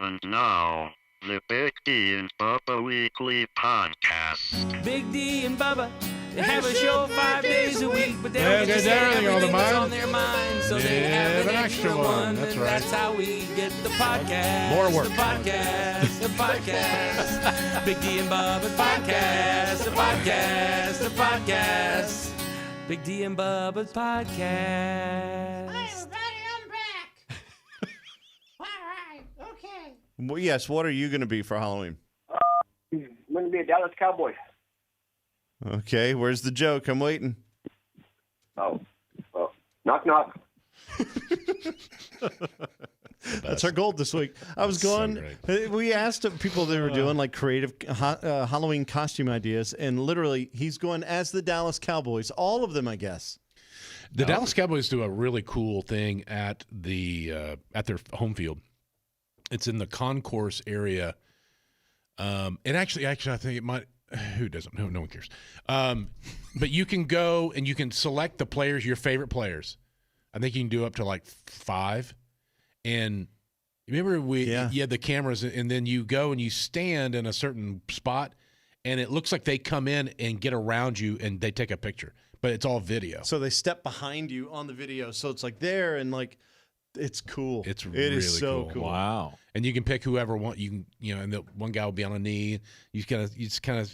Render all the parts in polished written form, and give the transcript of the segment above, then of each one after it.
And now, the Big D and Bubba Weekly Podcast. Big D and Bubba, they have a show 5 days a week, but they don't get to say everything everything on that's the on their mind, so they have an extra one. That's and right. That's how we get the podcast. More work. The podcast. The podcast. Big D and Bubba's podcast. The podcast. The podcast. Big D and Bubba's podcast. Hi, everybody, I'm back. All right, okay. Well, yes, what are you going to be for Halloween? I'm going to be a Dallas Cowboy. Okay, where's the joke? I'm waiting. Oh, knock, knock. That's our goal this week. I was going. We asked people they were doing like creative Halloween costume ideas, and literally he's going as the Dallas Cowboys. All of them, I guess. The Dallas Cowboys do a really cool thing at their home field. It's in the concourse area. And actually, I think it might. Who doesn't? No one cares. But you can go and you can select the players, your favorite players. I think you can do up to like 5. And remember, you had the cameras, and then you go and you stand in a certain spot, and it looks like they come in and get around you, and they take a picture. But it's all video. So they step behind you on the video, so it's like there and like it's cool. It really is so cool. Wow. And you can pick whoever and the one guy will be on a knee. You just kind of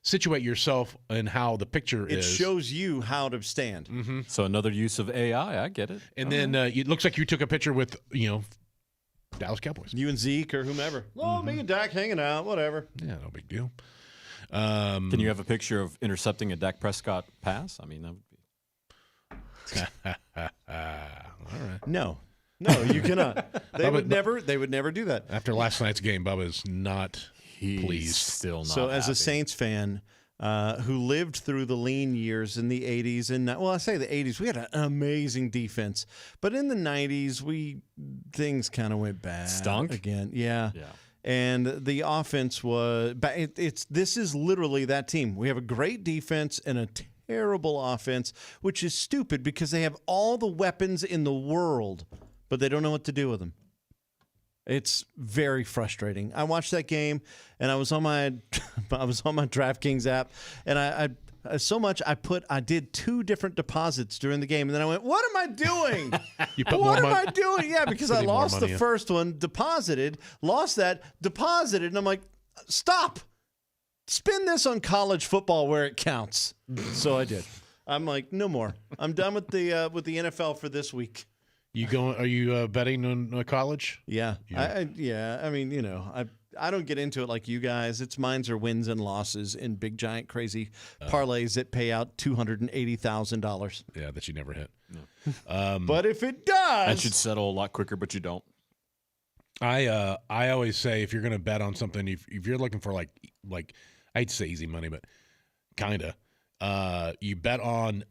situate yourself in how the picture It is. shows you how to stand. Mm-hmm. So another use of AI. I get it. And then it looks like you took a picture with Dallas Cowboys. You and Zeke or whomever. Oh, me and Dak hanging out, whatever. Yeah, no big deal. Can you have a picture of intercepting a Dak Prescott pass? I mean, that would be. All right. No, you cannot. They would never do that. After last night's game, Bubba is not He's pleased. still not. So, as a happy. Saints fan who lived through the lean years in the 80s, and I say the 80s, we had an amazing defense. But in the 90s, things kind of went bad. Stunk? Again. Yeah. Yeah. And the offense was – this is literally that team. We have a great defense and a terrible offense, which is stupid because they have all the weapons in the world, but they don't know what to do with them. It's very frustrating. I watched that game, and I was on my DraftKings app, and I did 2 different deposits during the game, and then I went, "What am I doing? You put What more am I money? doing?" Yeah, because I Putting more lost the money in. first one, deposited, lost that, deposited, and I'm like, "Stop! Spin this on college football where it counts." So I did. I'm like, no more. I'm done with the NFL for this week. Are you betting on college? Yeah. Yeah. I mean, I don't get into it like you guys. Mine's are wins and losses in big, giant, crazy parlays that pay out $280,000. Yeah, that you never hit. But if it does, That should settle a lot quicker, but you don't. I always say if you're going to bet on something, if you're looking for like I hate to say easy money, but kinda, you bet on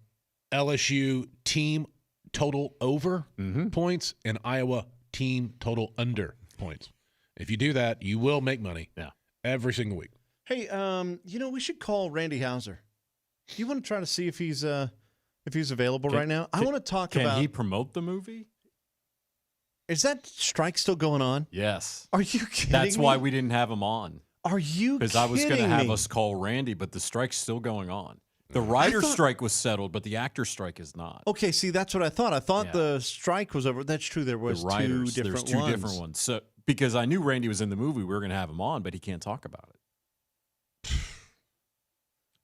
LSU team total over points and Iowa team total under points. If you do that, you will make money. Yeah. Every single week. hey, we should call Randy Hauser. Do you want to try to see if he's available right now? I want to talk Can about. he promote the movie? Is that strike still going on? Yes. Are you kidding That's me? why we didn't have him on. Are you? Because I was going to have us call Randy, but the strike's still going on. The writer's strike was settled, but the actor's strike is not. Okay, see, that's what I thought. I thought Yeah. the strike was over. That's true. There was The writers, two different there's two ones. different ones. So because I knew Randy was in the movie, we were going to have him on, but he can't talk about it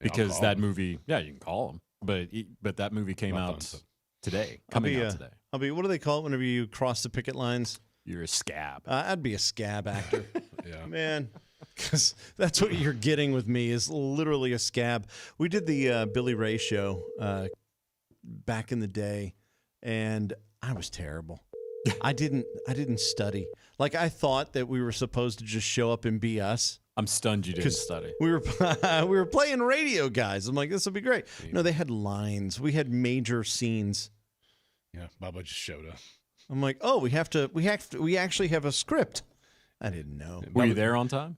because call that him. movie. Yeah, you can call him, but that movie came Not out fun, today. I'll Coming be, out today. what do they call it whenever you cross the picket lines? You're a scab. I'd be a scab actor. Yeah. Man, because that's what you're getting with me is literally a scab. We did the Billy Ray show back in the day, and I was terrible. I didn't study. Like, I thought that we were supposed to just show up and be us. I'm stunned you didn't study. We were playing radio guys. I'm like, this will be great. No, they had lines. We had major scenes. Yeah, Bubba just showed up. I'm like, oh, we actually have a script. I didn't know. Were you there on time?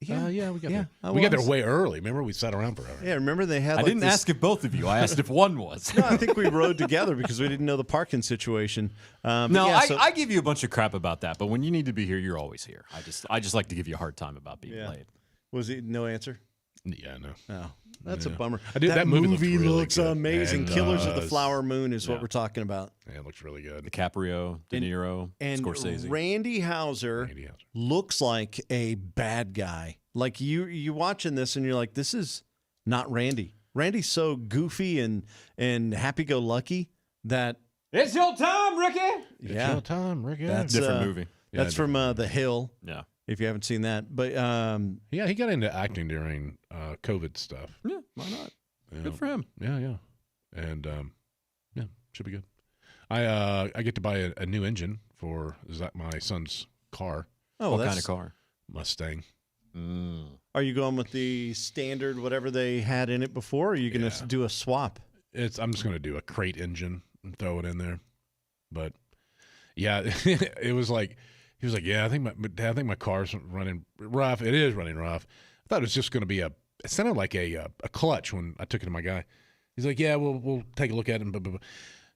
Yeah, we got yeah, there. I We got there was. way early. Remember, we sat around forever. Yeah, remember they had. I like, didn't this- ask if both of you. I asked if one was. No, I think we rode together because we didn't know the parking situation. But No, yeah, I give you a bunch of crap about that, but when you need to be here, you're always here. I just like to give you a hard time about being Yeah. late. Was it no answer? Yeah, no. No, that's a Yeah. bummer. I did- that movie looks really looks good. amazing. It Killers of the does. Flower Moon is what Yeah. we're talking about. Yeah, it looks really good. DiCaprio, De Niro, And Scorsese. Randy Hauser Randy Hauser. looks like a bad guy. Like you watching this and you're like, this is not Randy. Randy's so goofy and happy-go-lucky that It's your time, Ricky. It's yeah, your time, Ricky. that's Different movie. Yeah, that's from The Hill. Yeah. If you haven't seen that, but Yeah, he got into acting during COVID stuff. Yeah, why not? Yeah. Good for him. Yeah. And yeah, should be good. I get to buy a new engine for my son's car, oh, What kind that's of car? Mustang. Are you going with the standard whatever they had in it before? Or are you going to do a swap? I'm just gonna do a crate engine and throw it in there. But yeah, it was like he was like, yeah, I think my car's running rough. It is running rough. I thought it was just gonna be it sounded like a clutch when I took it to my guy. He's like, yeah, we'll take a look at it. Blah, blah, blah.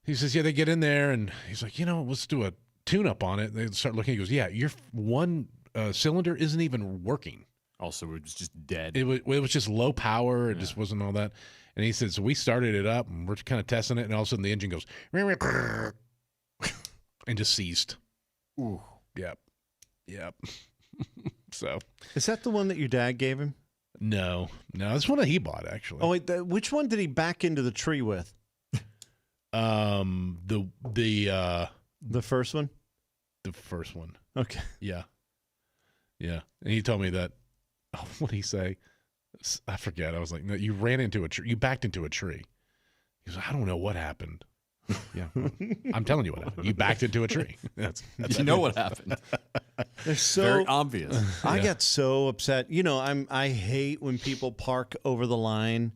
He says, yeah, they get in there and he's like, let's do a tune up on it. They start looking. He goes, yeah, your one cylinder isn't even working. Also, it was just dead. It was just low power. It just wasn't all that. And he said, so we started it up and we're kind of testing it. And all of a sudden the engine goes and just ceased. Ooh. Yep. So Is that the one that your dad gave him? no, it's one that he bought actually. Oh wait, which one did he back into the tree with? The The first one. first one. Okay. Yeah. And he told me that. Oh, what did he say? I forget. I was like, no, you ran into a tree. You backed into a tree. He goes, I don't know what happened. Yeah, well, I'm telling you what happened. You backed into a tree. That's You know what happened. They're so Very obvious. I get so upset. I hate when people park over the line.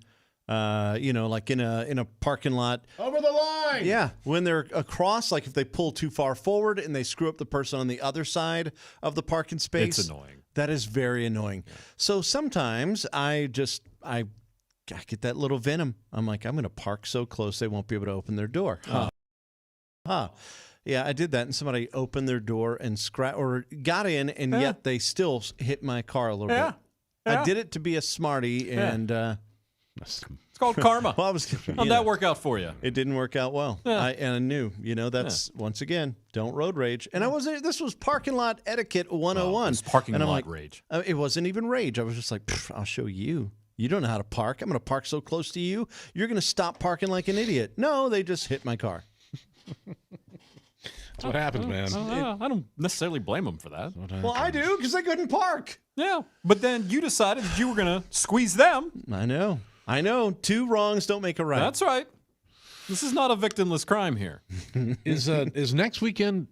Like in a parking lot. over the line. Yeah, when they're across, like if they pull too far forward and they screw up the person on the other side of the parking space. It's annoying. That is very annoying. So sometimes I get that little venom. I'm like, I'm going to park so close they won't be able to open their door. Yeah, I did that, and somebody opened their door and got in, and yet they still hit my car a little bit. I did it to be a smarty, and It's called karma. well, I was. How'd that work out for you? It didn't work out well. I knew, that's once again, don't road rage. And I wasn't. This was parking lot etiquette 101. It's parking and I'm lot like, rage. It wasn't even rage. I was just like, I'll show you. You don't know how to park. I'm going to park so close to you. You're going to stop parking like an idiot. No, they just hit my car. That's what happens, man. I don't necessarily blame them for that. Well, I do because they couldn't park. Yeah, but then you decided that you were going to squeeze them. I know. Two wrongs don't make a right. That's right. This is not a victimless crime here. Is next weekend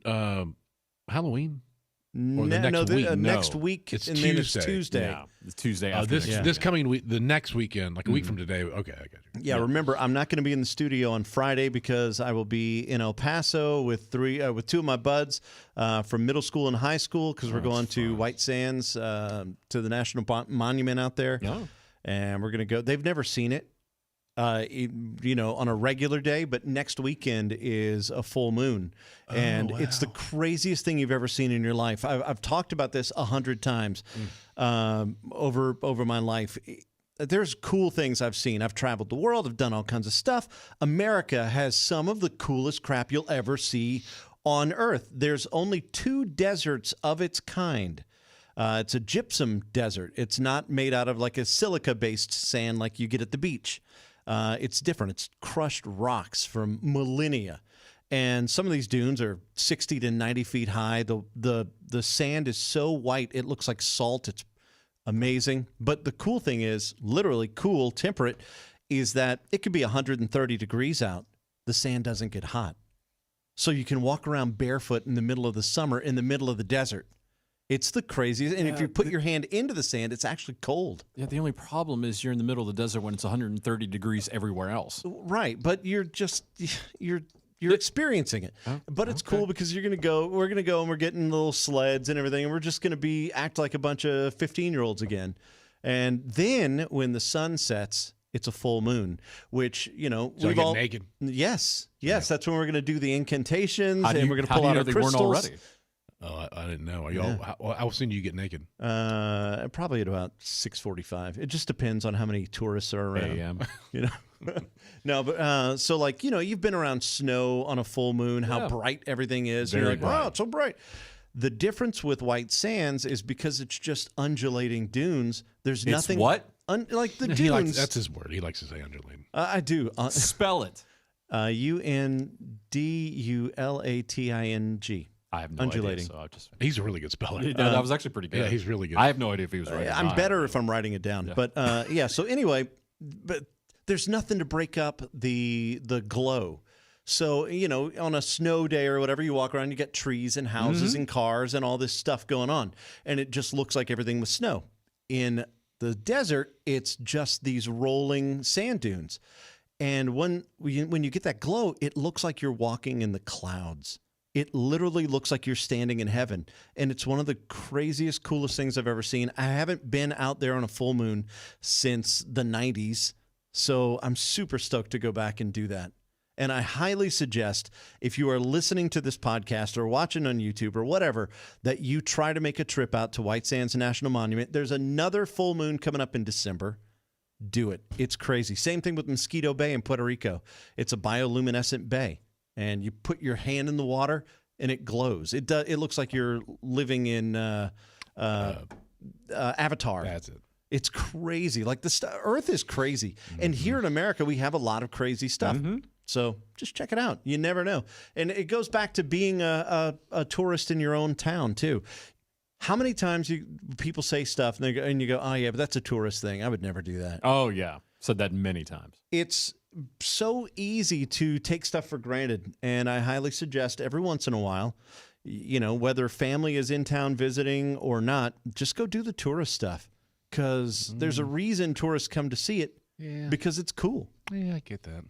Halloween? Or the next week? Next No. week. It's and then it's Tuesday. Tuesday. Yeah, the Tuesday after This next this weekend. coming week, the next weekend, like a week from today. Okay, I got you. Yeah, remember, I'm not going to be in the studio on Friday because I will be in El Paso with two of my buds from middle school and high school because we're going to White Sands to the National Monument out there. Yeah. And we're going to go. They've never seen it, on a regular day, but next weekend is a full moon. And it's the craziest thing you've ever seen in your life. I've talked about this 100 times over my life. There's cool things I've seen. I've traveled the world. I've done all kinds of stuff. America has some of the coolest crap you'll ever see on Earth. There's only 2 deserts of its kind. It's a gypsum desert. It's not made out of like a silica-based sand like you get at the beach. It's different. It's crushed rocks from millennia. And some of these dunes are 60 to 90 feet high. The sand is so white, it looks like salt. It's amazing. But the cool thing is, literally cool, temperate, is that it could be 130 degrees out. The sand doesn't get hot. So you can walk around barefoot in the middle of the summer in the middle of the desert. It's the craziest. And if you put your hand into the sand, it's actually cold. Yeah, the only problem is you're in the middle of the desert when it's 130 degrees everywhere else. Right. But you're You're experiencing it. But it's cool because we're going to go and we're getting little sleds and everything. And we're just going to act like a bunch of 15-year-olds again. And then when the sun sets, it's a full moon, which, So I get naked. Yes. That's when we're going to do the incantations How do and you- we're going to how do pull you out know our they weren't crystals. already? Oh, I didn't know. Are y'all? How soon do you get naked? Probably at about 6:45. It just depends on how many tourists are around. AM. You know, no, but so like you've been around snow on a full moon, how Yeah. bright everything is. And Very you're like, wow, bright. it's so bright. The difference with White Sands is because it's just undulating dunes. There's It's nothing what? like the He likes, dunes. that's his word. He likes to say undulating. I do. Spell it. UNDULATING. I have no Undulating. idea. So I just. He's a really good speller. Yeah, that was actually pretty good. Yeah, he's really good. I have no idea if he was right. or I'm not. better if I'm writing it down. Yeah. But yeah. So anyway, but there's nothing to break up the glow. So on a snow day or whatever, you walk around, you get trees and houses and cars and all this stuff going on, and it just looks like everything was snow. In the desert, it's just these rolling sand dunes, and when you get that glow, it looks like you're walking in the clouds. It literally looks like you're standing in heaven. And it's one of the craziest, coolest things I've ever seen. I haven't been out there on a full moon since the 90s. So I'm super stoked to go back and do that. And I highly suggest, if you are listening to this podcast or watching on YouTube or whatever, that you try to make a trip out to White Sands National Monument. There's another full moon coming up in December. Do it. It's crazy. Same thing with Mosquito Bay in Puerto Rico. It's a bioluminescent bay. And you put your hand in the water, and it glows. It looks like you're living in Avatar. That's it. It's crazy. Like Earth is crazy. And here in America, we have a lot of crazy stuff. So just check it out. You never know. And it goes back to being a tourist in your own town, too. How many times people say stuff, and you go, oh, yeah, but that's a tourist thing. I would never do that. Oh, yeah. Said that many times. It's so easy to take stuff for granted, and I highly suggest every once in a while, whether family is in town visiting or not, just go do the tourist stuff, because there's a reason tourists come to see it, because it's cool. Yeah, I get that.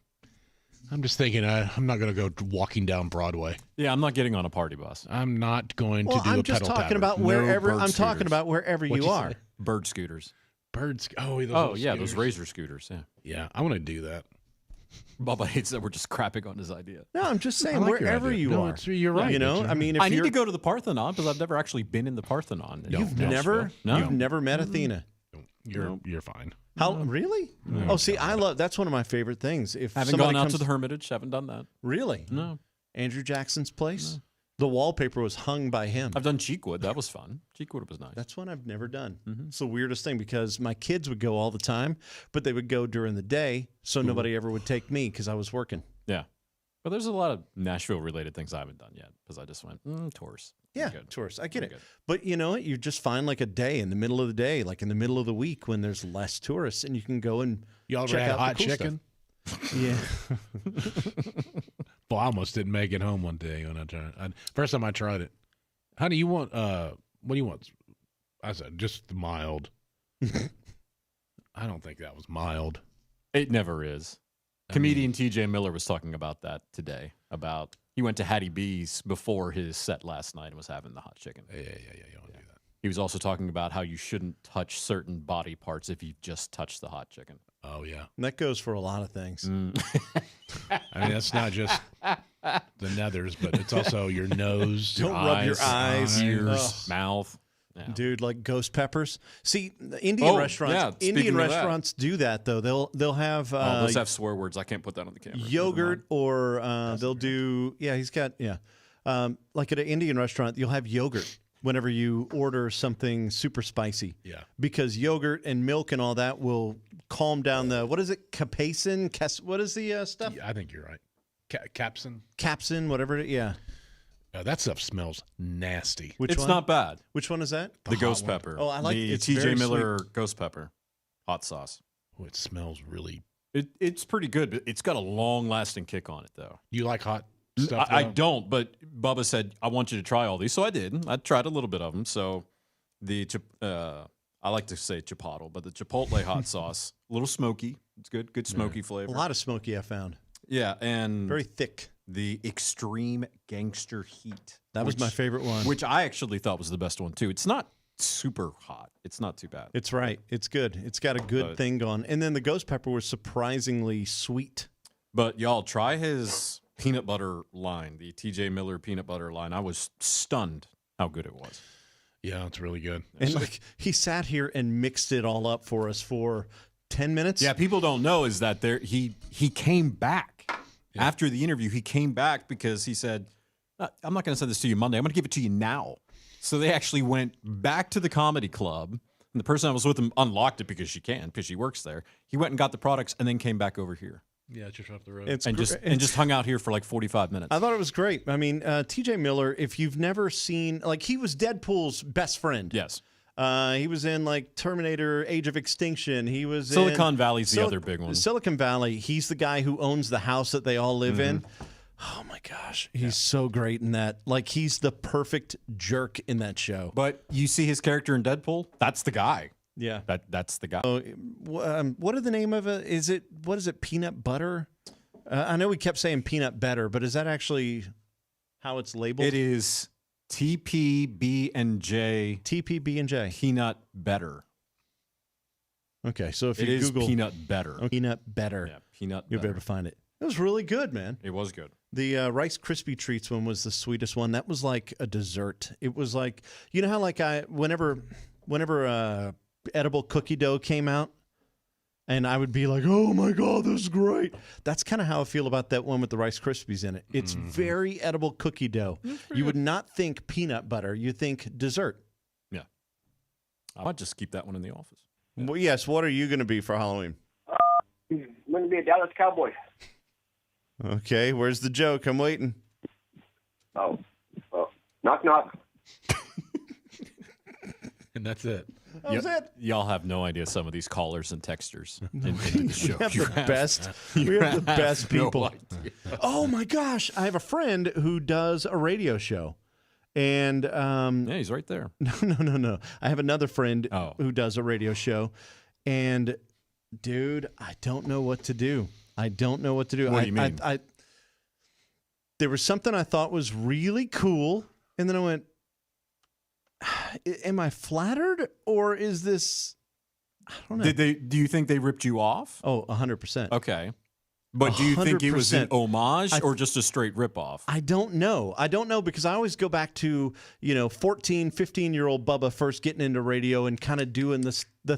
I'm just thinking I'm not going to go walking down Broadway. Yeah, I'm not getting on a party bus. I'm not going to do I'm a just pedal talking tavern. about No wherever bird I'm talking scooters. about wherever What'd you you are. say? Bird scooters. Birds. Oh, those Oh, little yeah, those scooters. razor scooters. Yeah. Yeah, I want to do that. Bubba hates that we're just crapping on his idea. No, I'm just saying I like your wherever idea. you No, are. it's- you're right. I mean, if I need you're, to go to the Parthenon because I've never actually been in the Parthenon. in you've Nashville. never met Athena. You're fine. How really? Oh, see, that's one of my favorite things. If Haven't somebody gone out comes, to the Hermitage. Haven't done that. really No. Andrew Jackson's place. The wallpaper was hung by him. I've done Cheekwood. That was fun. Cheekwood was nice. That's one I've never done. It's the weirdest thing because my kids would go all the time, but they would go during the day, so nobody ever would take me because I was working. Yeah. But there's a lot of Nashville-related things I haven't done yet because I just went, tours. Yeah, Good. tourists. I get I'm it. good. But you know what? You just find like a day in the middle of the day, like in the middle of the week when there's less tourists, and you can go and Y'all ever check had out the hot cool chicken? Yeah. Well, I almost didn't make it home one day when I tried. First time I tried it. Honey, you want what do you want? I said just mild. I don't think that was mild. It never is. Comedian TJ Miller was talking about that today. About he went to Hattie B's before his set last night and was having the hot chicken. Yeah. You don't do that. He was also talking about how you shouldn't touch certain body parts if you just touch the hot chicken. Oh yeah. And that goes for a lot of things. I mean, that's not just the nethers, but it's also your nose. Don't rub your eyes. ears, mouth. Yeah. Dude, like ghost peppers. See, the Indian restaurants. yeah, speaking Indian of that. restaurants do that though. They'll have Those have swear words. I can't put that on the camera. yogurt, or they'll do. Yeah, he's got. Yeah, like at an Indian restaurant, you'll have yogurt whenever you order something super spicy. Yeah. Because yogurt and milk and all that will calm down the, what is it, capsaicin? What is the stuff? Yeah, I think you're right. Capsin. Capsaicin, whatever. Yeah. That stuff smells nasty. Which It's one? not bad. Which one is that? The ghost pepper. Oh, I like the it's very TJ Miller ghost pepper hot sauce. Oh, it smells really. It's pretty good, but it's got a long lasting kick on it though. You like hot stuff? I though? don't, but Bubba said I want you to try all these, so I did. I tried a little bit of them. So the I like to say chipotle, but the chipotle hot sauce, a little smoky. It's good smoky A flavor. lot of smoky I found. Yeah, and Very thick. the Extreme Gangster Heat. That was my favorite one. Which I actually thought was the best one too. It's not super hot. It's not too bad. It's right. It's good. It's got a good thing going. And then the ghost pepper was surprisingly sweet. But y'all try his peanut butter line, the TJ Miller peanut butter line. I was stunned how good it was. Yeah, it's really good. And like he sat here and mixed it all up for us for 10 minutes. Yeah, people don't know is that he came back after the interview. He came back because he said, "I'm not going to send this to you Monday. I'm going to give it to you now." So they actually went back to the comedy club, and the person that was with him unlocked it because she works there. He went and got the products and then came back over here. Yeah, just off the road. And just hung out here for like 45 minutes. I thought it was great. I mean, TJ Miller, if you've never seen, like, he was Deadpool's best friend. Yes. He was in like Terminator: Age of Extinction. He was Silicon in Valley's the other big one. Silicon Valley. He's the guy who owns the house that they all live in. Oh my gosh, he's so great in that. Like, he's the perfect jerk in that show. But you see his character in Deadpool? That's the guy. Yeah. That's the guy. What are the name of it? What is it? Peanut butter? I know we kept saying peanut better, but is that actually how it's labeled? It is TPB&J. TPB&J. Peanut better. Okay, so if It you is Google peanut better. peanut better, Yeah, peanut you'll be better. able to find it. It was really good, man. It was good. The Rice Krispie Treats one was the sweetest one. That was like a dessert. It was like, you know how like whenever edible cookie dough came out, and I would be like, oh my God, this is great. That's kind of how I feel about that one with the Rice Krispies in it. It's very edible cookie dough. You would not think peanut butter. You think dessert. Yeah. I might just keep that one in the office. Well, yes. What are you going to be for Halloween? I'm going to be a Dallas Cowboy. Okay. Where's the joke? I'm waiting. Oh. Knock, knock. And that's it. That was it. Y'all have no idea some of these callers and texters in the show. We have the best. We have the best people. Oh my gosh! I have a friend who does a radio show, and Yeah, he's right there. no. I have another friend Oh. who does a radio show, and dude, I don't know what to do. What do you mean? There was something I thought was really cool, and then I went, "Am I flattered, or is this?" I don't know. Do you think they ripped you off? Oh, 100%. Okay. But do you think it was an 100%. homage or just a straight ripoff? I don't know. I don't know because I always go back to, 14, 15-year-old Bubba first getting into radio and kind of doing the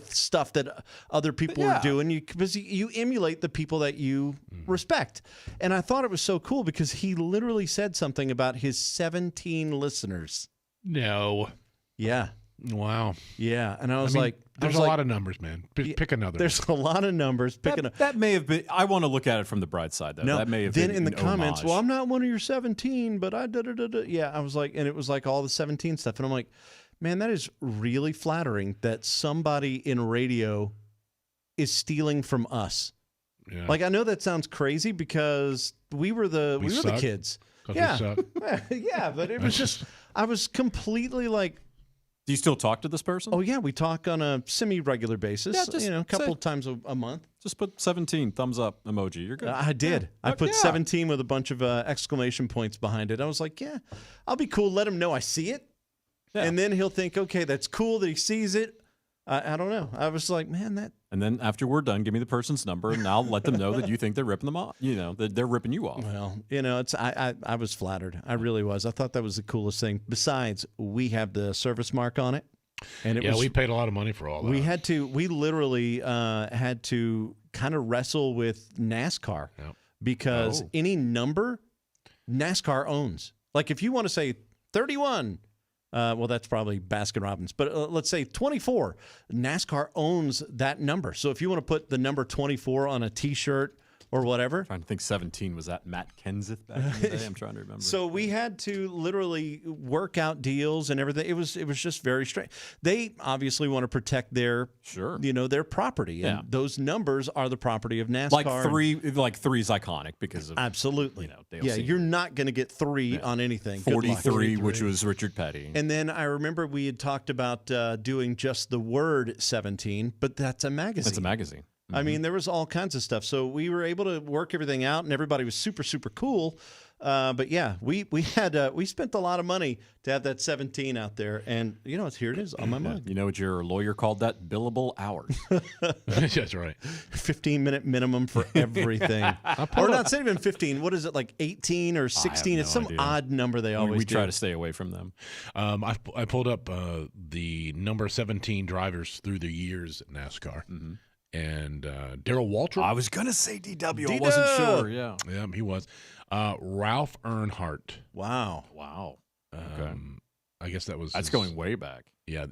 stuff that other people Yeah. were doing because you emulate the people that you respect. And I thought it was so cool because he literally said something about his 17 listeners. No. Yeah. Wow. Yeah. And I was I mean, like, there's a lot of numbers, man. Pick another. There's a lot of numbers. That may have been. I want to look at it from the bright side, though. No, that may have then been in the an comments, homage. well, I'm not one of your 17, but I da-da-da-da. Yeah, I was like, and it was like all the 17 stuff. And I'm like, man, that is really flattering that somebody in radio is stealing from us. Yeah. Like, I know that sounds crazy because we were the suck? kids. 'Cause Yeah. we suck. Yeah, but it was just, I was completely like, Do you still talk to this person? oh, yeah, we talk on a semi-regular basis, Yeah, just a couple say- of times a month. Just put 17 thumbs up emoji. You're good. I did. I Heck put yeah. 17 with a bunch of exclamation points behind it. I was like, yeah, I'll be cool. Let him know I see it. Yeah. And then he'll think, okay, that's cool that he sees it. I don't know. I was like, man, that. And then after we're done, give me the person's number, and I'll let them know that you think they're ripping them off. That they're ripping you off. Well, it's I was flattered. I really was. I thought that was the coolest thing. Besides, we have the service mark on it. And it was, we paid a lot of money for all that. we literally had to kind of wrestle with NASCAR Yep. because Oh. any number NASCAR owns. Like if you want to say 31, well, that's probably Baskin Robbins, but let's say 24, NASCAR owns that number. So if you want to put the number 24 on a T-shirt or whatever. I'm trying to think 17. Was that Matt Kenseth back in the day? I'm trying to remember. So we had to literally work out deals and everything. It was just very strange. They obviously want to protect their Sure. their property, and Yeah. those numbers are the property of NASCAR. like three's iconic because of Absolutely. Dale Yeah, Senior. you're not going to get three on anything. Good luck. 43, which was Richard Petty. And then I remember we had talked about doing just the word 17, but that's a magazine. It's a magazine. I mean, there was all kinds of stuff. So we were able to work everything out, and everybody was super, super cool. But yeah, we spent a lot of money to have that 17 out there, and here it is on my mug. You know what your lawyer called that? Billable hours. That's right. 15-minute minimum for everything. Or not even 15. What is it, like 18 or 16? It's no some idea. odd number they always we do. try to stay away from them. I pulled up the number 17 drivers through the years at NASCAR, and Darrell Waltrip. I was gonna say DW. I D-Dub. wasn't sure. Yeah. Yeah, he was. Ralph Earnhart. Wow. Wow. Okay. I guess that was. That's his- going way back. Yeah.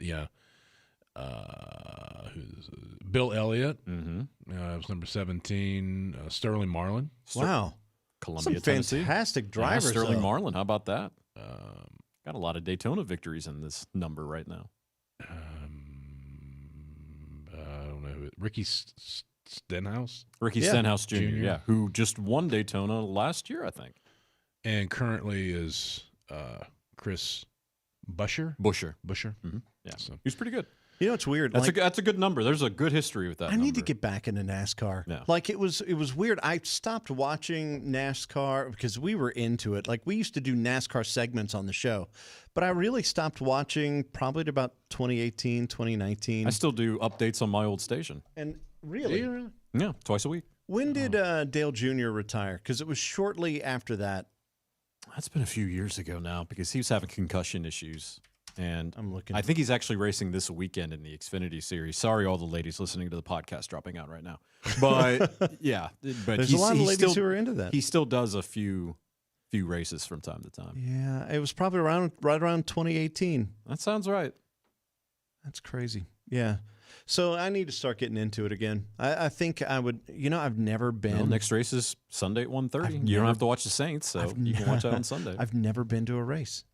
Bill Elliott. Mm-hmm. Was number 17. Sterling Marlin. Wow. Columbia, Some Tennessee. fantastic Yeah, drivers. Sterling though. Marlin. How about that? Got a lot of Daytona victories in this number right now. I don't know. Ricky Stenhouse. Ricky Yeah. Stenhouse Jr. Jr. Yeah, who just won Daytona last year, I think. And currently is Chris Busher. Busher. Yeah, So- he was pretty good. It's weird. That's like, that's a good number. There's a good history with that. I need to number. get back into NASCAR. Yeah. Like it was weird. I stopped watching NASCAR because we were into it. Like we used to do NASCAR segments on the show, but I really stopped watching probably at about 2018, 2019. I still do updates on my old station. And really, Yeah, twice a week. when did Dale Jr. retire? Because it was shortly after that. That's been a few years ago now because he was having concussion issues. And I'm looking. I think he's actually racing this weekend in the Xfinity Series. Sorry, all the ladies listening to the podcast dropping out right now. But yeah, but There's a lot of he's ladies still, who are into that. He still does a few races from time to time. Yeah, it was probably right around 2018. That sounds right. That's crazy. Yeah. So I need to start getting into it again. I think I would. I've never been. Well, next race is Sunday at 1:30. I've You never- don't have to watch the Saints, so I've you can watch that on Sunday. I've never been to a race.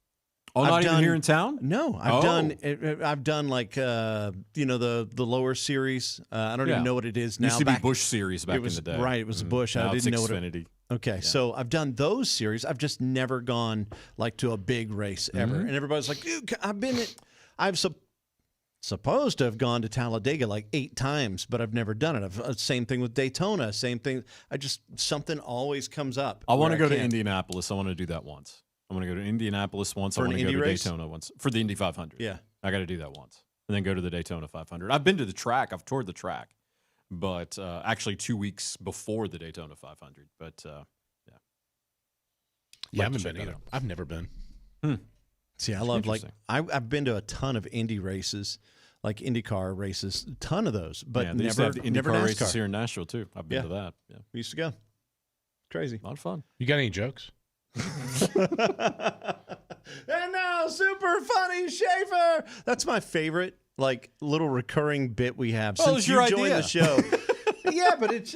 Oh, I've not even done- here in town? No, I've Oh. done like the lower series. I don't Yeah. even know what it is It now. used to be Back- Bush Series back it was in the day. right. It was a Bush. Now I it's didn't know what. Xfinity. Okay, so I've done those series. I've just never gone like to a big race ever. Mm-hmm. And everybody's like, "Dude, I've supposed to have gone to Talladega like 8 times, but I've never done it. Same thing with Daytona. Same thing. Something always comes up. I want to where go to can't. Indianapolis. I want to do that once. I want to go to Indianapolis once. For I an want to go Indy to race? Daytona once for the Indy 500. Yeah. I got to do that once, and then go to the Daytona 500. I've been to the track. I've toured the track, but actually 2 weeks before the Daytona 500. But Yeah, I Like to haven't check been that either. out. I've never been. See, I love like Interesting. I've been to a ton of Indy races, like IndyCar races, a ton of those, but yeah, they used to never have the never IndyCar NASCAR. races here in Nashville too. I've been Yeah. to that. Yeah, We used to go. Crazy. a lot of fun. You got any jokes? And now, super funny Schaefer. That's my favorite, like little recurring bit we have Well, since it's your you joined idea. the show. Yeah, but it's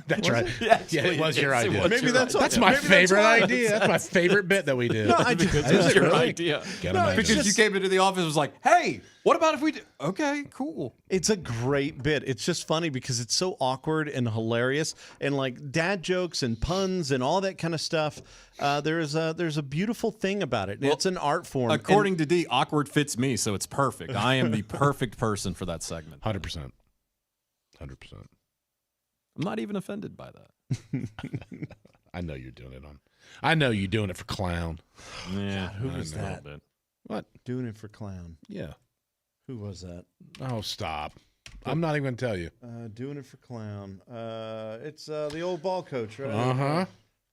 That's right. Yeah, it was your idea. maybe that's That's why- my maybe that's favorite why. idea. That's my favorite bit that we did. No, I just, Because Is it's it your really? idea. Can't No, imagine. it's Because you just- came into the office and was like, "Hey, what about if we do?" Okay, cool. It's a great bit. It's just funny because it's so awkward and hilarious, and like dad jokes and puns and all that kind of stuff. There's a beautiful thing about it. Well, It's an art form. According to D, awkward fits me, so it's perfect. I am the perfect person for that segment. 100%. 100%. I'm not even offended by that. I know you're doing it on. I know you're doing it for clown. Yeah, who I was know a that? little bit. What? doing it for clown. Yeah. Who was that? Oh, stop. I'm not even going to tell you. Doing it for clown. It's the old ball coach, right?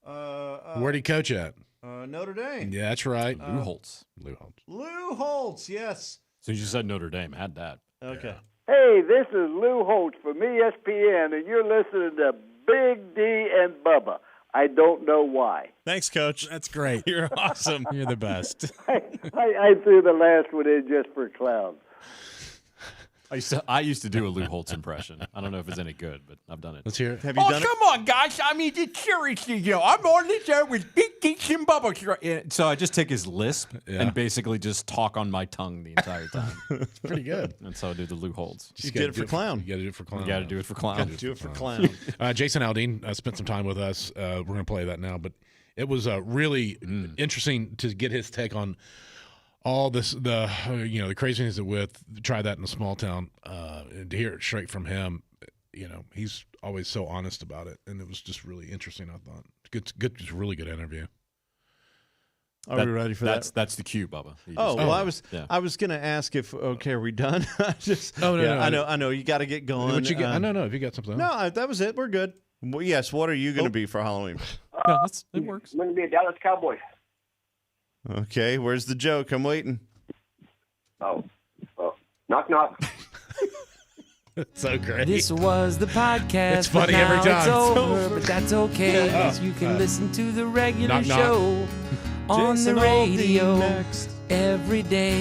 Uh-huh. Where'd he coach at? Notre Dame. Yeah, that's right. Lou Holtz. Lou Holtz. Lou Holtz. Yes. So you said Notre Dame. I had that. Okay. Hey, this is Lou Holtz from ESPN, and you're listening to Big D and Bubba. I don't know why. Thanks, Coach. That's great. You're awesome. You're the best. I threw the last one in just for clown. I used to do a Lou Holtz impression. I don't know if it's any good, but I've done it. Let's hear it. Have you done it? on, guys. I mean, it's seriously, I'm on this show with Big Geeks and Bubba. So I just take his lisp Yeah. and basically just talk on my tongue the entire time. It's pretty good. And so I do the Lou Holtz. You gotta did it do for clown. You got to do it for clown. You got to do it for clown. Do it for clown. Jason Aldean spent some time with us. We're going to play that now, but it was really interesting to get his take on all this, the craziness with try that in a small town. To hear it straight from him, he's always so honest about it, and it was just really interesting. I thought good, just really good interview. Are we ready for that? That's the cue, Bubba. I was going to ask if are we done? No. I know. You got to get going. What you got? No. If you got something, no, that was it. We're good. Well, yes. What are you going to be for Halloween? No, it works. I'm going to be a Dallas Cowboy. Okay. Where's the joke? I'm waiting. Oh, knock knock. So great. This was the podcast. It's funny but now every time. It's over, but that's okay. 'Cause you can listen to the regular Knock, knock. show on Jason the Aldean radio next. every day.